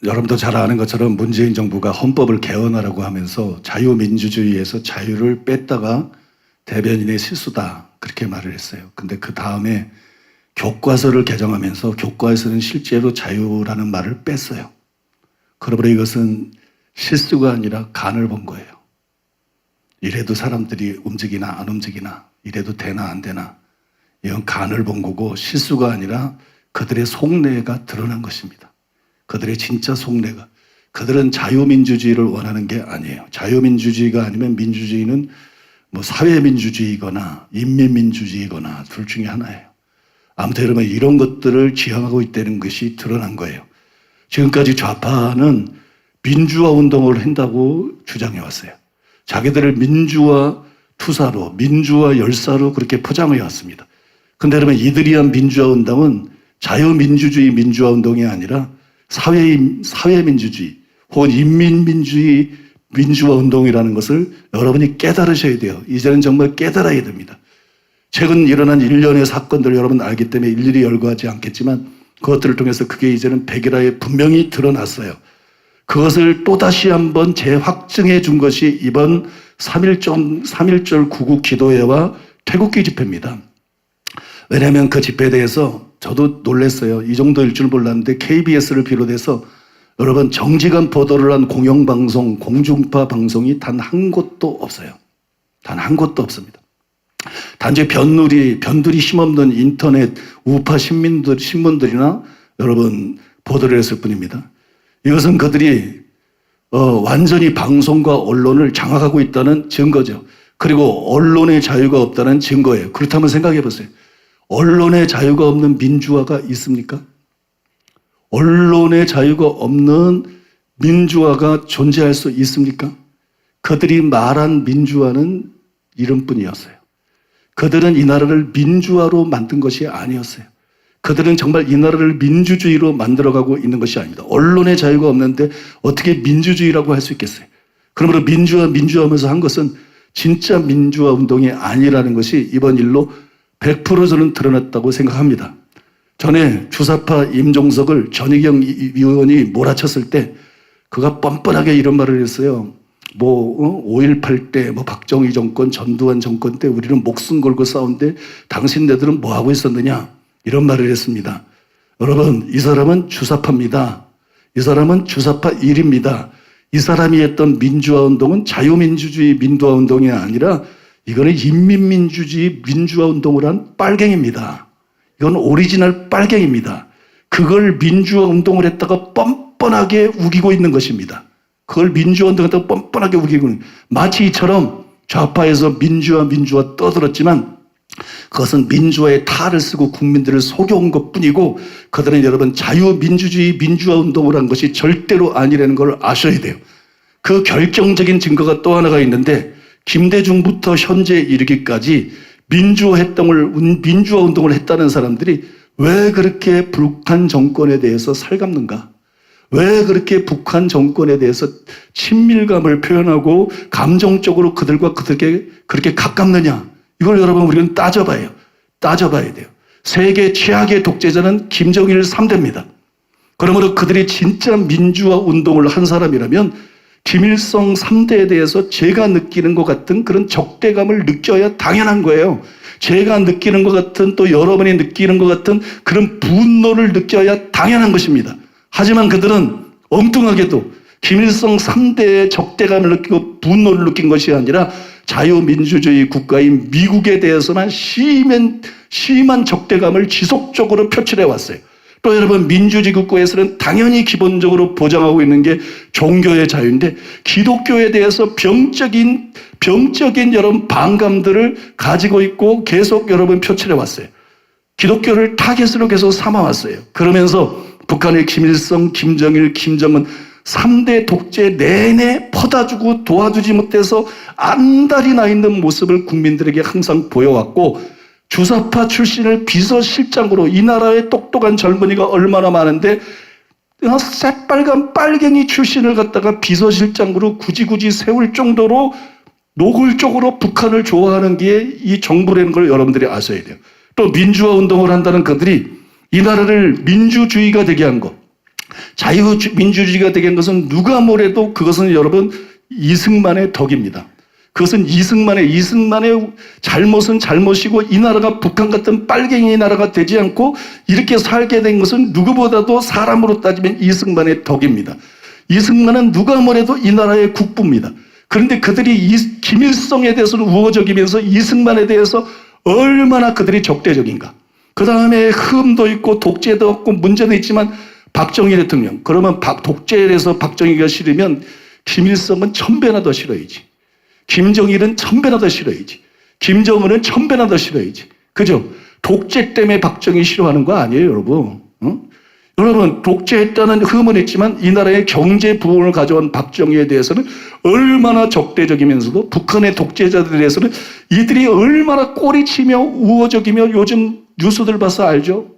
여러분도 잘 아는 것처럼 문재인 정부가 헌법을 개헌하라고 하면서 자유민주주의에서 자유를 뺐다가 대변인의 실수다 그렇게 말을 했어요. 근데 그 다음에 교과서를 개정하면서 교과에서는 실제로 자유라는 말을 뺐어요. 그러므로 이것은 실수가 아니라 간을 본 거예요. 이래도 사람들이 움직이나 안 움직이나, 이래도 되나 안 되나, 이건 간을 본 거고 실수가 아니라 그들의 속내가 드러난 것입니다. 그들의 진짜 속내가. 그들은 자유민주주의를 원하는 게 아니에요. 자유민주주의가 아니면 민주주의는 뭐 사회민주주의거나 인민민주주의거나 둘 중에 하나예요. 아무튼 여러분 이런 것들을 지향하고 있다는 것이 드러난 거예요. 지금까지 좌파는 민주화 운동을 한다고 주장해 왔어요. 자기들을 민주화 투사로, 민주화 열사로 그렇게 포장해 왔습니다. 근데 여러분 이들이 한 민주화 운동은 자유민주주의 민주화 운동이 아니라 사회민주주의 혹은 인민민주주의 민주화 운동이라는 것을 여러분이 깨달으셔야 돼요. 이제는 정말 깨달아야 됩니다. 최근 일어난 일련의 사건들 여러분 알기 때문에 일일이 열거하지 않겠지만 그것들을 통해서 그게 이제는 백일화에 분명히 드러났어요. 그것을 또다시 한번 재확증해 준 것이 이번 3.1절 구국 기도회와 태국기 집회입니다. 왜냐하면 그 집회에 대해서 저도 놀랐어요. 이 정도일 줄 몰랐는데 KBS를 비롯해서 여러분 정직한 보도를 한 공영방송, 공중파 방송이 단 한 곳도 없어요. 단 한 곳도 없습니다. 단지 변두리 힘없는 인터넷 우파 신문들이나 여러분 보도를 했을 뿐입니다. 이것은 그들이 완전히 방송과 언론을 장악하고 있다는 증거죠. 그리고 언론의 자유가 없다는 증거예요. 그렇다면 생각해 보세요. 언론의 자유가 없는 민주화가 있습니까? 언론의 자유가 없는 민주화가 존재할 수 있습니까? 그들이 말한 민주화는 이름뿐이었어요. 그들은 이 나라를 민주화로 만든 것이 아니었어요. 그들은 정말 이 나라를 민주주의로 만들어가고 있는 것이 아닙니다. 언론의 자유가 없는데 어떻게 민주주의라고 할 수 있겠어요? 그러므로 민주화하면서 한 것은 진짜 민주화 운동이 아니라는 것이 이번 일로 100% 저는 드러났다고 생각합니다. 전에 주사파 임종석을 전희경 의원이 몰아쳤을 때 그가 뻔뻔하게 이런 말을 했어요. 5.18 때, 박정희 정권, 전두환 정권 때 우리는 목숨 걸고 싸운데 당신네들은 뭐 하고 있었느냐? 이런 말을 했습니다. 여러분, 이 사람은 주사파입니다. 이 사람은 주사파 1입니다. 이 사람이 했던 민주화 운동은 자유민주주의 민주화 운동이 아니라 이거는 인민민주주의 민주화 운동을 한 빨갱입니다. 이건 오리지널 빨갱입니다. 그걸 민주화 운동을 했다가 뻔뻔하게 우기고 있는 것입니다. 그걸 민주화 운동을 했다가 뻔뻔하게 우기고 있는 마치 이처럼 좌파에서 민주화 떠들었지만 그것은 민주화의 탈을 쓰고 국민들을 속여온 것뿐이고 그들은 여러분 자유민주주의 민주화 운동을 한 것이 절대로 아니라는 걸 아셔야 돼요. 그 결정적인 증거가 또 하나가 있는데 김대중부터 현재에 이르기까지 민주화 운동을 했다는 사람들이 왜 그렇게 북한 정권에 대해서 살갑는가? 왜 그렇게 북한 정권에 대해서 친밀감을 표현하고 감정적으로 그들과 그렇게 가깝느냐? 이걸 여러분 우리는 따져봐야 돼요. 세계 최악의 독재자는 김정일 3대입니다. 그러므로 그들이 진짜 민주화 운동을 한 사람이라면 김일성 3대에 대해서 제가 느끼는 것 같은 그런 적대감을 느껴야 당연한 거예요. 제가 느끼는 것 같은 또 여러분이 느끼는 것 같은 그런 분노를 느껴야 당연한 것입니다. 하지만 그들은 엉뚱하게도 김일성 3대의 적대감을 느끼고 분노를 느낀 것이 아니라 자유민주주의 국가인 미국에 대해서만 심한 적대감을 지속적으로 표출해 왔어요. 또 여러분 민주주의 국가에서는 당연히 기본적으로 보장하고 있는 게 종교의 자유인데 기독교에 대해서 병적인 여러분 반감들을 가지고 있고 계속 여러분 표출해 왔어요. 기독교를 타겟으로 계속 삼아왔어요. 그러면서 북한의 김일성, 김정일, 김정은 3대 독재 내내 퍼다주고 도와주지 못해서 안달이 나 있는 모습을 국민들에게 항상 보여왔고 주사파 출신을 비서실장으로 이 나라의 똑똑한 젊은이가 얼마나 많은데 새빨간 빨갱이 출신을 갖다가 비서실장으로 굳이 세울 정도로 노골적으로 북한을 좋아하는 게 이 정부라는 걸 여러분들이 아셔야 돼요. 또 민주화 운동을 한다는 그들이 이 나라를 민주주의가 되게 한 것, 자유민주주의가 되게 한 것은 누가 뭐래도 그것은 여러분 이승만의 덕입니다. 그것은 이승만의 잘못은 잘못이고 이 나라가 북한 같은 빨갱이 나라가 되지 않고 이렇게 살게 된 것은 누구보다도 사람으로 따지면 이승만의 덕입니다. 이승만은 누가 뭐래도 이 나라의 국부입니다. 그런데 그들이 김일성에 대해서는 우호적이면서 이승만에 대해서 얼마나 그들이 적대적인가. 그 다음에 흠도 있고 독재도 없고 문제도 있지만 박정희 대통령, 그러면 독재에 대해서 박정희가 싫으면 김일성은 1000배나 더 싫어야지. 김정일은 1000배나 더 싫어야지. 김정은은 1000배나 더 싫어야지. 그죠? 독재 때문에 박정희 싫어하는 거 아니에요, 여러분. 어? 여러분, 독재했다는 흠은 있지만 이 나라의 경제 부흥을 가져온 박정희에 대해서는 얼마나 적대적이면서도 북한의 독재자들에 대해서는 이들이 얼마나 꼬리치며 우호적이며 요즘 뉴스들 봐서 알죠?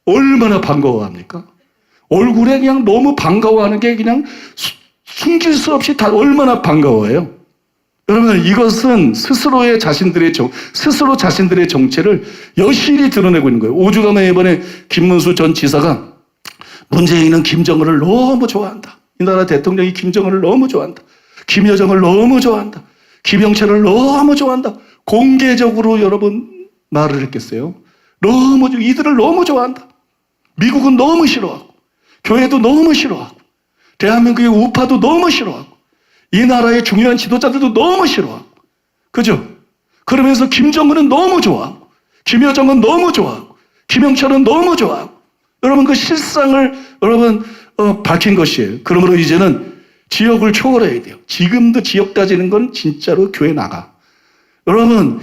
얼마나 반가워합니까? 얼굴에 그냥 너무 반가워하는 게 그냥 숨길 수 없이 다 얼마나 반가워해요. 여러분, 이것은 스스로 자신들의 정체를 여실히 드러내고 있는 거예요. 오죽하면 이번에 김문수 전 지사가 문재인은 김정은을 너무 좋아한다. 이 나라 대통령이 김정은을 너무 좋아한다. 김여정을 너무 좋아한다. 김영철을 너무 좋아한다. 공개적으로 여러분 말을 했겠어요. 이들을 너무 좋아한다. 미국은 너무 싫어하고, 교회도 너무 싫어하고, 대한민국의 우파도 너무 싫어하고, 이 나라의 중요한 지도자들도 너무 싫어하고, 그죠? 그러면서 김정은은 너무 좋아하고, 김여정은 너무 좋아하고, 김영철은 너무 좋아하고, 여러분 그 실상을 여러분 밝힌 것이에요. 그러므로 이제는 지역을 초월해야 돼요. 지금도 지역 따지는 건 진짜로 교회 나가. 여러분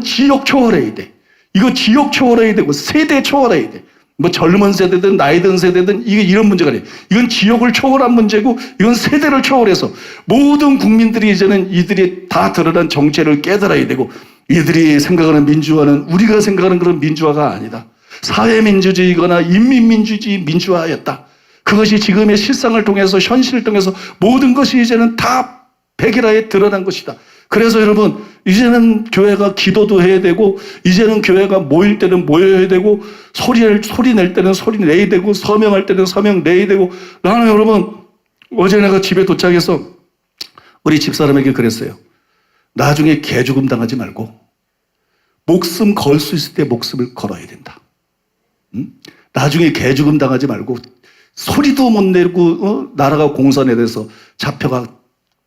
지역 초월해야 돼. 이거 지역 초월해야 되고 세대 초월해야 돼. 뭐 젊은 세대든 나이 든 세대든 이게 이런 문제가 아니에요. 이건 지역을 초월한 문제고 이건 세대를 초월해서 모든 국민들이 이제는 이들이 다 드러난 정체를 깨달아야 되고 이들이 생각하는 민주화는 우리가 생각하는 그런 민주화가 아니다. 사회민주주의거나 인민민주주의 민주화였다. 그것이 지금의 실상을 통해서 현실을 통해서 모든 것이 이제는 다 백일화에 드러난 것이다. 그래서 여러분 이제는 교회가 기도도 해야 되고 이제는 교회가 모일 때는 모여야 되고 소리 낼 때는 소리 내야 되고 서명할 때는 서명 내야 되고 나는 여러분 어제 내가 집에 도착해서 우리 집사람에게 그랬어요. 나중에 개죽음 당하지 말고 목숨 걸 수 있을 때 목숨을 걸어야 된다. 나중에 개죽음 당하지 말고 소리도 못 내고 나라가 공산화돼서 잡혀가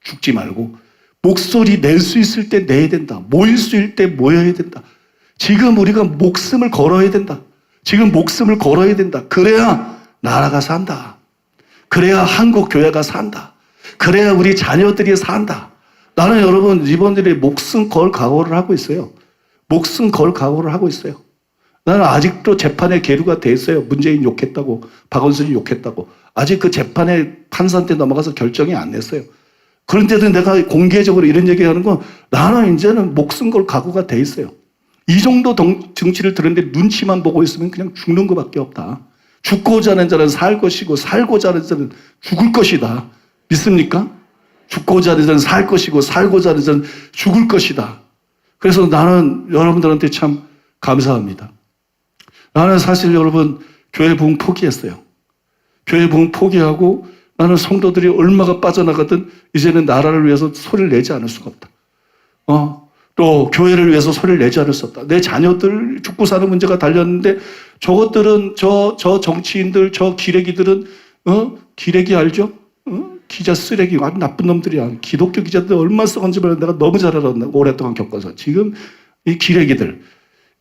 죽지 말고 목소리 낼 수 있을 때 내야 된다. 모일 수 있을 때 모여야 된다. 지금 우리가 목숨을 걸어야 된다. 지금 목숨을 걸어야 된다. 그래야 나라가 산다. 그래야 한국 교회가 산다. 그래야 우리 자녀들이 산다. 나는 여러분 이번들이 목숨 걸 각오를 하고 있어요. 목숨 걸 각오를 하고 있어요. 나는 아직도 재판에 계류가 돼 있어요. 문재인 욕했다고, 박원순이 욕했다고. 아직 그 재판에 판사한테 넘어가서 결정이 안 냈어요. 그런데도 내가 공개적으로 이런 얘기하는 건 나는 이제는 목숨 걸 각오가 돼 있어요. 이 정도 정치를 들었는데 눈치만 보고 있으면 그냥 죽는 것밖에 없다. 죽고자 하는 자는 살 것이고 살고자 하는 자는 죽을 것이다. 믿습니까? 죽고자 하는 자는 살 것이고 살고자 하는 자는 죽을 것이다. 그래서 나는 여러분들한테 참 감사합니다. 나는 사실 여러분 교회 부흥 포기했어요. 교회 부흥 포기하고 나는 성도들이 얼마가 빠져나가든 이제는 나라를 위해서 소리를 내지 않을 수가 없다. 또 교회를 위해서 소리를 내지 않을 수 없다. 내 자녀들 죽고 사는 문제가 달렸는데 저것들은 저 정치인들 저 기레기들은 기레기 알죠? 기자 쓰레기 아주 나쁜 놈들이야. 기독교 기자들 얼마나 썩은지 몰라. 내가 너무 잘 알았나 오랫동안 겪어서. 지금 이 기레기들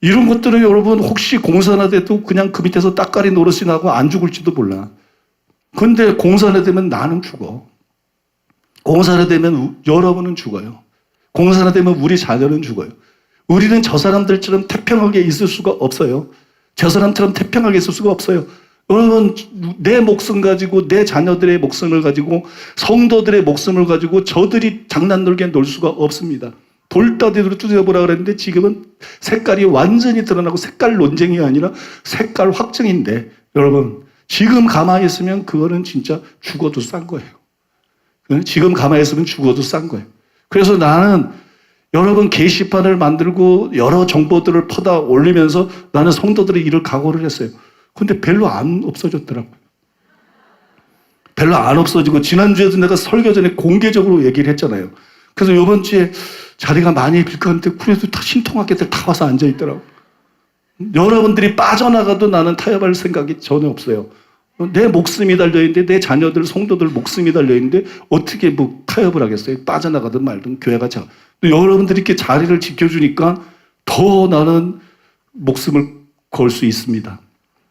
이런 것들은 여러분 혹시 공산화돼도 그냥 그 밑에서 따까리 노릇이 나고 안 죽을지도 몰라. 근데 공산화되면 나는 죽어. 공산화되면 여러분은 죽어요. 공산화되면 우리 자녀는 죽어요. 우리는 저 사람들처럼 태평하게 있을 수가 없어요. 저 사람처럼 태평하게 있을 수가 없어요. 여러분 내 목숨 가지고 내 자녀들의 목숨을 가지고 성도들의 목숨을 가지고 저들이 장난 놀게 놀 수가 없습니다. 돌다리로 뜯어보라 그랬는데 지금은 색깔이 완전히 드러나고 색깔 논쟁이 아니라 색깔 확정인데 여러분 지금 가만히 있으면 그거는 진짜 죽어도 싼 거예요. 지금 가만히 있으면 죽어도 싼 거예요. 그래서 나는 여러분 게시판을 만들고 여러 정보들을 퍼다 올리면서 나는 성도들의 일을 각오를 했어요. 근데 별로 안 없어졌더라고요. 별로 안 없어지고, 지난주에도 내가 설교 전에 공개적으로 얘기를 했잖아요. 그래서 이번 주에 자리가 많이 빌 것 같은데 그래도 다 신통학교들 다 와서 앉아있더라고. 여러분들이 빠져나가도 나는 타협할 생각이 전혀 없어요. 내 목숨이 달려있는데, 내 자녀들, 성도들 목숨이 달려있는데 어떻게 뭐 타협을 하겠어요? 빠져나가든 말든 교회가 자. 여러분들이 이렇게 자리를 지켜주니까 더 나는 목숨을 걸 수 있습니다.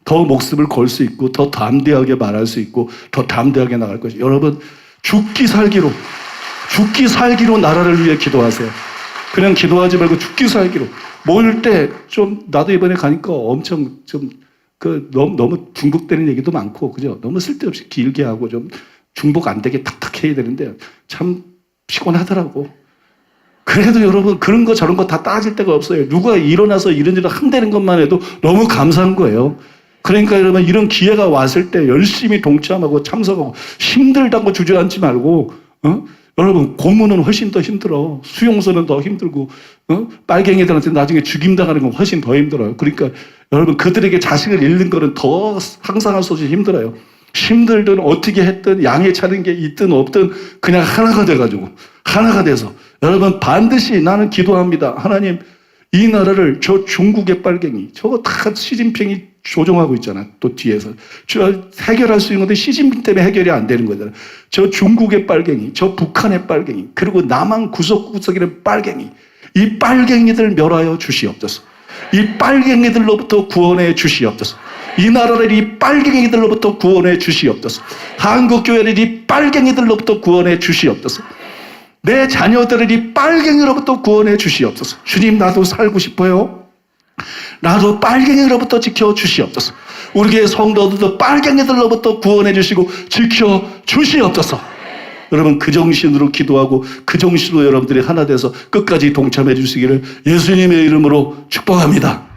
더 목숨을 걸 수 있고, 더 담대하게 말할 수 있고, 더 담대하게 나갈 것이죠. 여러분, 죽기 살기로 나라를 위해 기도하세요. 그냥 기도하지 말고 죽기 살기로. 모일 때 좀, 나도 이번에 가니까 엄청 좀, 너무 중복되는 얘기도 많고, 그죠? 너무 쓸데없이 길게 하고 좀 중복 안 되게 탁탁 해야 되는데, 참 피곤하더라고. 그래도 여러분, 그런 거 저런 거 다 따질 데가 없어요. 누가 일어나서 이런 일을 한다는 것만 해도 너무 감사한 거예요. 그러니까 여러분, 이런 기회가 왔을 때 열심히 동참하고 참석하고, 힘들다고 주저앉지 말고, 여러분, 고문은 훨씬 더 힘들어. 수용소는 더 힘들고, 빨갱이들한테 나중에 죽임당하는 건 훨씬 더 힘들어요. 그러니까 여러분, 그들에게 자식을 잃는 거는 더 항상할 수 없이 힘들어요. 힘들든 어떻게 했든 양에 차는 게 있든 없든 그냥 하나가 돼가지고, 하나가 돼서 여러분, 반드시 나는 기도합니다. 하나님, 이 나라를 저 중국의 빨갱이, 저거 다 시진핑이 조종하고 있잖아. 또 뒤에서. 저 해결할 수 있는 건데 시진핑 때문에 해결이 안 되는 거잖아. 저 중국의 빨갱이, 저 북한의 빨갱이, 그리고 남한 구석구석이는 빨갱이. 이 빨갱이들 멸하여 주시옵소서. 이 빨갱이들로부터 구원해 주시옵소서. 이 나라를 이 빨갱이들로부터 구원해 주시옵소서. 한국교회를 이 빨갱이들로부터 구원해 주시옵소서. 내 자녀들을 이 빨갱이로부터 구원해 주시옵소서. 주님, 나도 살고 싶어요. 나도 빨갱이로부터 지켜 주시옵소서. 우리 교회 성도들도 빨갱이들로부터 구원해 주시고 지켜 주시옵소서. 여러분, 그 정신으로 기도하고 그 정신으로 여러분들이 하나 돼서 끝까지 동참해 주시기를 예수님의 이름으로 축복합니다.